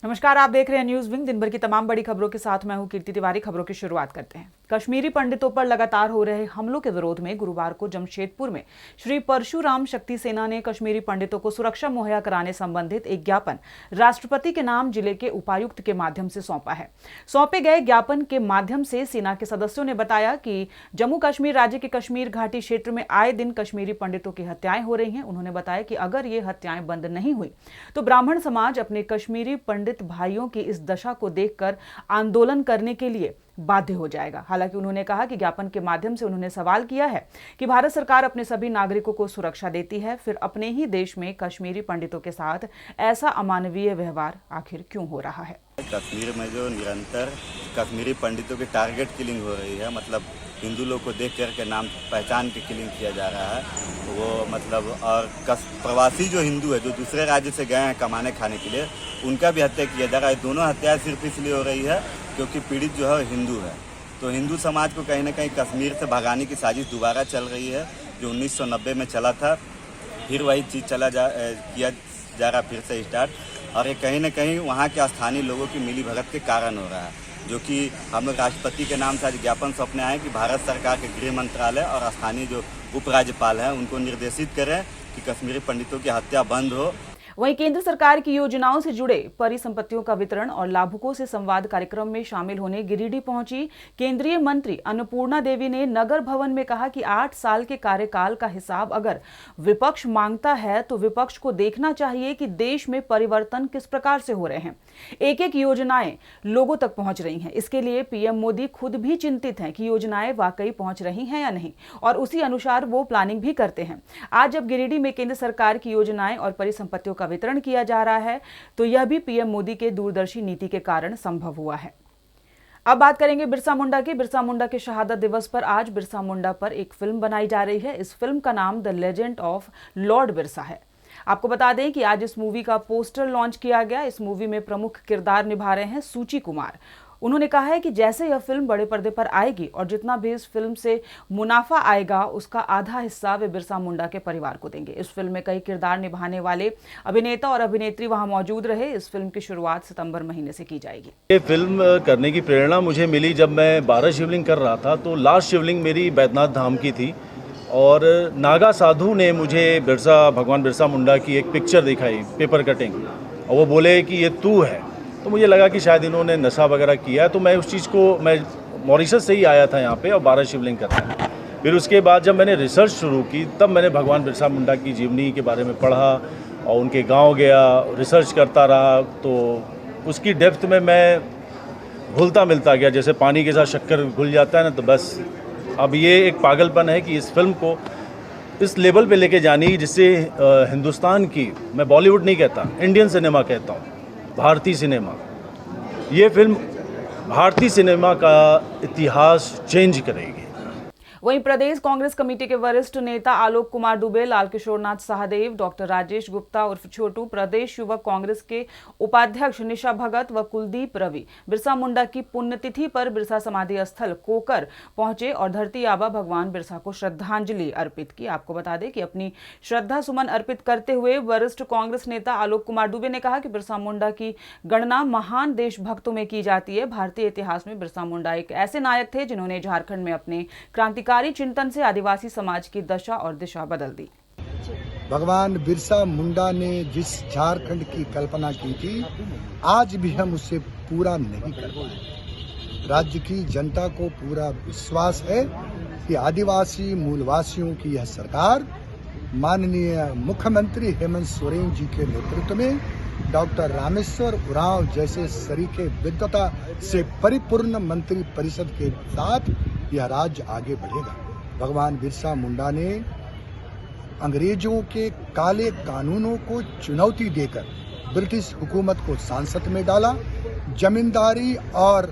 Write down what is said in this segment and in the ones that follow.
नमस्कार, आप देख रहे हैं न्यूज विंग। दिन भर की तमाम बड़ी खबरों के साथ मैं हूं कीर्ति तिवारी। खबरों की शुरुआत करते हैं। कश्मीरी पंडितों पर लगातार हो रहे हमलों के विरोध में गुरुवार को जमशेदपुर में श्री परशुराम शक्ति सेना ने कश्मीरी पंडितों को सुरक्षा मुहैया कराने संबंधित एक ज्ञापन राष्ट्रपति के नाम जिले के उपायुक्त के माध्यम से सौंपा है। सौंपे गए ज्ञापन के माध्यम से सेना के सदस्यों ने बताया कि जम्मू कश्मीर राज्य के कश्मीर घाटी क्षेत्र में आए दिन कश्मीरी पंडितों की हत्याएं हो रही हैं। उन्होंने बताया कि अगर ये हत्याएं बंद नहीं हुई तो ब्राह्मण समाज अपने कश्मीरी पंडित भाइयों की इस दशा को देखकर आंदोलन करने के लिए बाध्य हो जाएगा। हालांकि उन्होंने कहा कि ज्ञापन के माध्यम से उन्होंने सवाल किया है कि भारत सरकार अपने सभी नागरिकों को सुरक्षा देती है, फिर अपने ही देश में कश्मीरी पंडितों के साथ ऐसा अमानवीय व्यवहार आखिर क्यों हो रहा है। कश्मीर में जो निरंतर कश्मीरी पंडितों की टारगेट किलिंग हो रही है, मतलब हिंदू लोग को देख करके नाम पहचान के किलिंग किया जा रहा है, वो मतलब और प्रवासी जो हिंदू है जो दूसरे राज्य से गए हैं कमाने खाने के लिए, उनका भी हत्या किया जा रहा है। दोनों हत्याएं सिर्फ इसलिए हो रही है क्योंकि पीड़ित जो है हिंदू है। तो हिंदू समाज को कहीं ना कहीं कश्मीर से भगाने की साजिश दोबारा चल रही है। जो 1990 में चला था, फिर वही चीज़ किया जा रहा फिर से स्टार्ट। और ये कहीं ना कहीं वहाँ के स्थानीय लोगों की मिली भगत के कारण हो रहा है, जो कि हम लोग राष्ट्रपति के नाम से आज ज्ञापन सौंपने आए कि भारत सरकार के गृह मंत्रालय और स्थानीय जो उपराज्यपाल हैं उनको निर्देशित करें कि कश्मीरी पंडितों की हत्या बंद हो। वहीं केंद्र सरकार की योजनाओं से जुड़े परिसंपत्तियों का वितरण और लाभुकों से संवाद कार्यक्रम में शामिल होने गिरिडीह पहुंची केंद्रीय मंत्री अन्नपूर्णा देवी ने नगर भवन में कहा कि 8 साल के कार्यकाल का हिसाब अगर विपक्ष मांगता है तो विपक्ष को देखना चाहिए कि देश में परिवर्तन किस प्रकार से हो रहे हैं। एक एक योजनाएं लोगों तक पहुंच रही हैं। इसके लिए पीएम मोदी खुद भी चिंतित हैं कि योजनाएं वाकई पहुंच रही हैं या नहीं, और उसी अनुसार वो प्लानिंग भी करते हैं। आज जब गिरिडीह में केंद्र सरकार की योजनाएं और परिसंपत्तियों का वितरण किया जा रहा है तो यह भी पीएम मोदी के दूरदर्शी नीति के कारण संभव हुआ है। अब बात करेंगे बिरसा मुंडा की। बिरसा मुंडा के शहादत दिवस पर आज बिरसा मुंडा पर एक फिल्म बनाई जा रही है। इस फिल्म का नाम the legend of Lord Birsa है। आपको बता दें कि आज इस मूवी का पोस्टर लॉन्च किया गया। इस मूवी में प्रमुख किरदार निभा रहे हैं सूची कुमार। उन्होंने कहा है कि जैसे यह फिल्म बड़े पर्दे पर आएगी और जितना भी इस फिल्म से मुनाफा आएगा उसका आधा हिस्सा वे बिरसा मुंडा के परिवार को देंगे। इस फिल्म में कई किरदार निभाने वाले अभिनेता और अभिनेत्री वहां मौजूद रहे। इस फिल्म की शुरुआत सितंबर महीने से की जाएगी। ये फिल्म करने की प्रेरणा मुझे मिली जब मैं 12 शिवलिंग कर रहा था। तो लास्ट शिवलिंग मेरी बैद्यनाथ धाम की थी और नागा साधु ने मुझे भगवान बिरसा मुंडा की एक पिक्चर दिखाई, पेपर कटिंग, और वो बोले कि ये तू है। तो मुझे लगा कि शायद इन्होंने नशा वगैरह किया। तो मैं उस चीज़ को, मैं मॉरिशस से ही आया था यहाँ पे और 12 शिवलिंग कर रहा था। फिर उसके बाद जब मैंने रिसर्च शुरू की तब मैंने भगवान बिरसा मुंडा की जीवनी के बारे में पढ़ा और उनके गांव गया, रिसर्च करता रहा। तो उसकी डेप्थ में मैं घुलता मिलता गया, जैसे पानी के साथ शक्कर घुल जाता है ना। तो बस अब ये एक पागलपन है कि इस फिल्म को इस लेवल पे लेके जानी जिससे हिंदुस्तान की, मैं बॉलीवुड नहीं कहता, इंडियन सिनेमा कहता हूँ, भारतीय सिनेमा, ये फिल्म भारतीय सिनेमा का इतिहास चेंज करेगी। वहीं प्रदेश कांग्रेस कमेटी के वरिष्ठ नेता आलोक कुमार दुबे, लाल किशोरनाथ सहदेव, डॉक्टर राजेश गुप्ता उर्फ छोटू, प्रदेश युवक कांग्रेस के उपाध्यक्ष निशा भगत व कुलदीप रवि बिरसा मुंडा की पुण्यतिथि पर बिरसा समाधि स्थल कोकर पहुंचे और धरती आबा भगवान बिरसा को श्रद्धांजलि अर्पित की। आपको बता दें कि अपनी श्रद्धा सुमन अर्पित करते हुए वरिष्ठ कांग्रेस नेता आलोक कुमार दुबे ने कहा कि बिरसा मुंडा की गणना महान देशभक्तों में की जाती है। भारतीय इतिहास में बिरसा मुंडा एक ऐसे नायक थे जिन्होंने झारखंड में अपने क्रांतिकारी चिंतन से आदिवासी समाज की दशा और दिशा बदल दी। भगवान बिरसा मुंडा ने जिस झारखंड की कल्पना की थी, आज भी हम उसे पूरा नहीं कर पाए। राज्य की जनता को पूरा विश्वास है कि आदिवासी मूलवासियों की यह सरकार माननीय मुख्यमंत्री हेमंत सोरेन जी के नेतृत्व में डॉक्टर रामेश्वर उरांव जैसे सरीखे विद्वता से परिपूर्ण मंत्री परिषद के साथ यह राज्य आगे बढ़ेगा। भगवान बिरसा मुंडा ने अंग्रेजों के काले कानूनों को चुनौती देकर ब्रिटिश हुकूमत को सांसद में डाला। जमींदारी और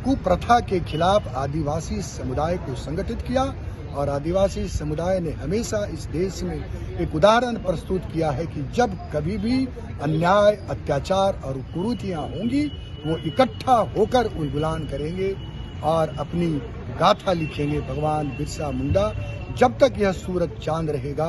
कुप्रथा के खिलाफ आदिवासी समुदाय को संगठित किया और आदिवासी समुदाय ने हमेशा इस देश में एक उदाहरण प्रस्तुत किया है कि जब कभी भी अन्याय, अत्याचार और कुरीतियां होंगी वो इकट्ठा होकर उलगुलान करेंगे और अपनी गाथा लिखेंगे। भगवान बिरसा मुंडा, जब तक यह सूरज चांद रहेगा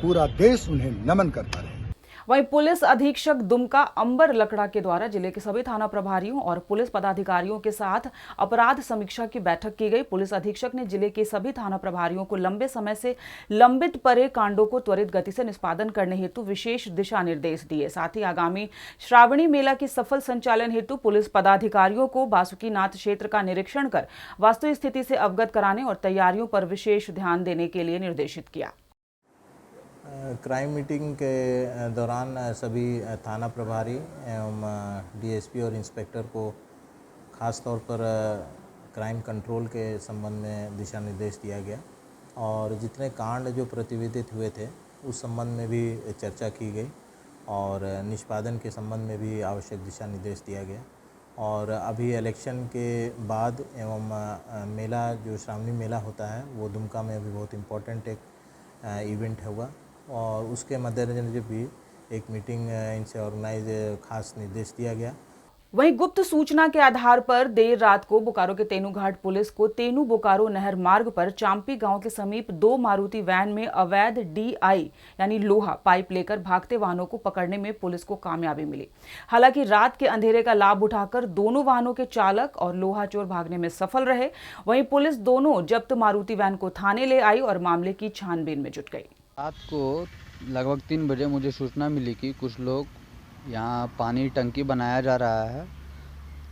पूरा देश उन्हें नमन करता रहेगा। वहीं पुलिस अधीक्षक दुमका अंबर लकड़ा के द्वारा जिले के सभी थाना प्रभारियों और पुलिस पदाधिकारियों के साथ अपराध समीक्षा की बैठक की गई। पुलिस अधीक्षक ने जिले के सभी थाना प्रभारियों को लंबे समय से लंबित पड़े कांडों को त्वरित गति से निष्पादन करने हेतु विशेष दिशा निर्देश दिए। साथ ही आगामी श्रावणी मेला की सफल संचालन हेतु पुलिस पदाधिकारियों को बासुकीनाथ क्षेत्र का निरीक्षण कर वास्तु स्थिति से अवगत कराने और तैयारियों पर विशेष ध्यान देने के लिए निर्देशित किया। क्राइम मीटिंग के दौरान सभी थाना प्रभारी एवं डीएसपी और इंस्पेक्टर को ख़ास तौर पर क्राइम कंट्रोल के संबंध में दिशा निर्देश दिया गया और जितने कांड जो प्रतिवेदित हुए थे उस संबंध में भी चर्चा की गई और निष्पादन के संबंध में भी आवश्यक दिशा निर्देश दिया गया। और अभी इलेक्शन के बाद एवं मेला जो श्रावणी मेला होता है वो दुमका में अभी बहुत इम्पोर्टेंट एक इवेंट होगा और उसके मद्देनजर भी एक मीटिंग इनसे ऑर्गेनाइज खास निर्देश दिया गया। वहीं गुप्त सूचना के आधार पर देर रात को बोकारो के तेनूघाट पुलिस को तेनू बोकारो नहर मार्ग पर चांपी गांव के समीप 2 मारुति वैन में अवैध डीआई यानी लोहा पाइप लेकर भागते वाहनों को पकड़ने में पुलिस को कामयाबी मिली। हालांकि रात के अंधेरे का लाभ उठाकर दोनों वाहनों के चालक और लोहा चोर भागने में सफल रहे। वहीं पुलिस दोनों जब्त मारुति वैन को थाने ले आई और मामले की छानबीन में जुट गई। रात को लगभग 3 बजे मुझे सूचना मिली कि कुछ लोग यहाँ पानी टंकी बनाया जा रहा है,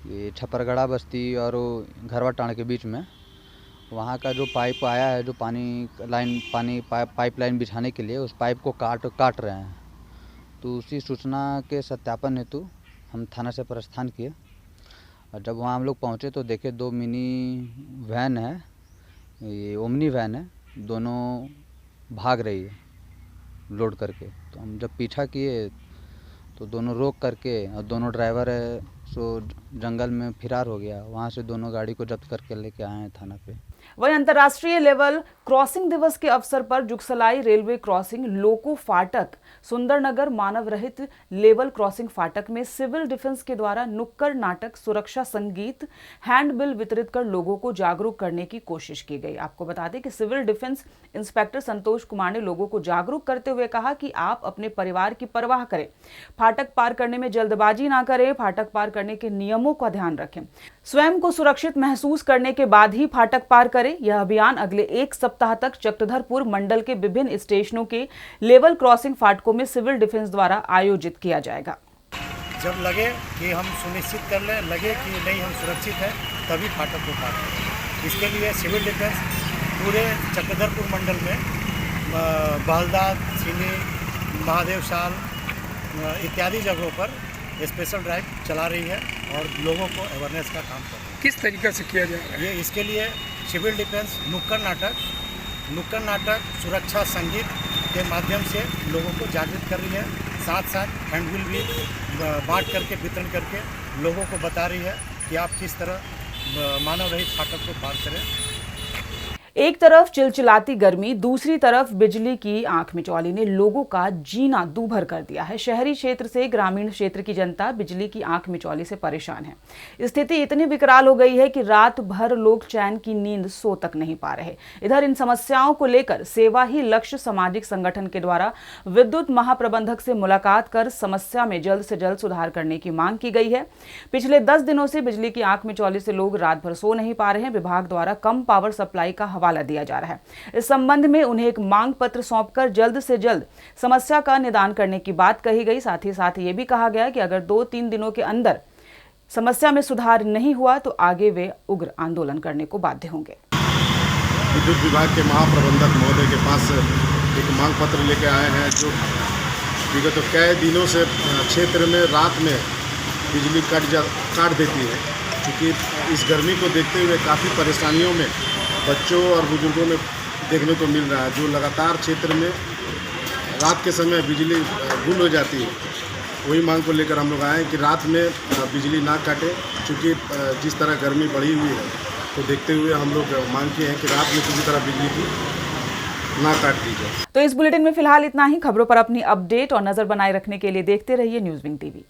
ये छपरगढ़ा बस्ती और घरवा टाण के बीच में। वहाँ का जो पाइप आया है, जो पाइप लाइन बिछाने के लिए, उस पाइप को काट रहे हैं। तो उसी सूचना के सत्यापन हेतु हम थाना से प्रस्थान किए और जब वहाँ हम लोग पहुँचे तो देखे 2 मिनी वैन है, ये ओमनी वैन है, दोनों भाग रही है लोड करके। तो हम जब पीछा किए तो दोनों रोक करके और दोनों ड्राइवर है सो जंगल में फरार हो गया। वहाँ से दोनों गाड़ी को जब्त करके लेके आए हैं थाना पे। वहीं अंतर्राष्ट्रीय लेवल क्रॉसिंग दिवस के अवसर पर जुगसलाई रेलवे क्रॉसिंग लोको फाटक सुंदरनगर मानव रहित लेवल क्रॉसिंग फाटक में सिविल डिफेंस के द्वारा नुक्कड़ नाटक, सुरक्षा संगीत, हैंडबिल वितरित कर लोगों को जागरूक करने की कोशिश की गई। आपको बता दें कि civil defence inspector Santosh Kumar ने लोगों को जागरूक करते हुए कहा कि आप अपने परिवार की परवाह करें, फाटक पार करने में जल्दबाजी ना करें, फाटक पार करने के नियमों का ध्यान रखें, स्वयं को सुरक्षित महसूस करने के बाद ही फाटक पार करें। यह अभियान अगले 1 सप्ताह तक चक्रधरपुर मंडल के विभिन्न स्टेशनों के लेवल क्रॉसिंग फाटकों में सिविल डिफेंस द्वारा आयोजित किया जाएगा। जब लगे कि हम सुनिश्चित कर लें, लगे कि नहीं हम सुरक्षित हैं, तभी फाटक को पार करें। इसके लिए सिविल डिफेंस पूरे चक्रधरपुर मंडल में बहलदाद, सीनी, महादेव शाल इत्यादि जगहों पर स्पेशल ड्राइव चला रही है और लोगों को अवेयरनेस का काम कर रही है। किस तरीके से किया जा रहा है? ये इसके लिए सिविल डिफेंस नुक्कड़ नाटक, सुरक्षा संगीत के माध्यम से लोगों को जागृत कर रही है। साथ साथ हैंडबिल भी बांट करके वितरण करके लोगों को बता रही है कि आप किस तरह मानव रहित फाटक को पार करें। एक तरफ चिलचिलाती गर्मी, दूसरी तरफ बिजली की आंख मिचौली ने लोगों का जीना दूभर कर दिया है। शहरी क्षेत्र से ग्रामीण क्षेत्र की जनता बिजली की आंख मिचौली से परेशान है। स्थिति इतनी विकराल हो गई है कि रात भर लोग चैन की नींद सो तक नहीं पा रहे। इधर इन समस्याओं को लेकर सेवा ही लक्ष्य सामाजिक संगठन के द्वारा विद्युत महाप्रबंधक से मुलाकात कर समस्या में जल्द से जल्द सुधार करने की मांग की गई है। पिछले 10 दिनों से बिजली की आंख मिचौली से लोग रात भर सो नहीं पा रहे हैं। विभाग द्वारा कम पावर सप्लाई का हवाला दिया जा रहा है। इस संबंध में उन्हें एक मांग पत्र सौंपकर जल्द से जल्द समस्या का निदान करने की बात कही गई। साथ ही साथ ये भी कहा गया कि अगर 2-3 दिनों के अंदर समस्या में सुधार नहीं हुआ तो आगे वे उग्र आंदोलन करने को बाध्य होंगे। विद्युत विभाग के महाप्रबंधक महोदय के पास एक मांग पत्र लेके आए हैं जो विगत कई दिनों से क्षेत्र में रात में बिजली काट देती है। क्योंकि इस गर्मी को देखते हुए काफ़ी परेशानियों में बच्चों और बुजुर्गों में देखने को मिल रहा है, जो लगातार क्षेत्र में रात के समय बिजली गुल हो जाती है। वही मांग को लेकर हम लोग आए हैं कि रात में बिजली ना काटे, क्योंकि जिस तरह गर्मी बढ़ी हुई है तो देखते हुए हम लोग मांग किए हैं कि रात में किसी तरह बिजली की ना काट दी जाए। तो इस बुलेटिन में फिलहाल इतना ही। खबरों पर अपनी अपडेट और नजर बनाए रखने के लिए देखते रहिए न्यूज़ विंग टीवी।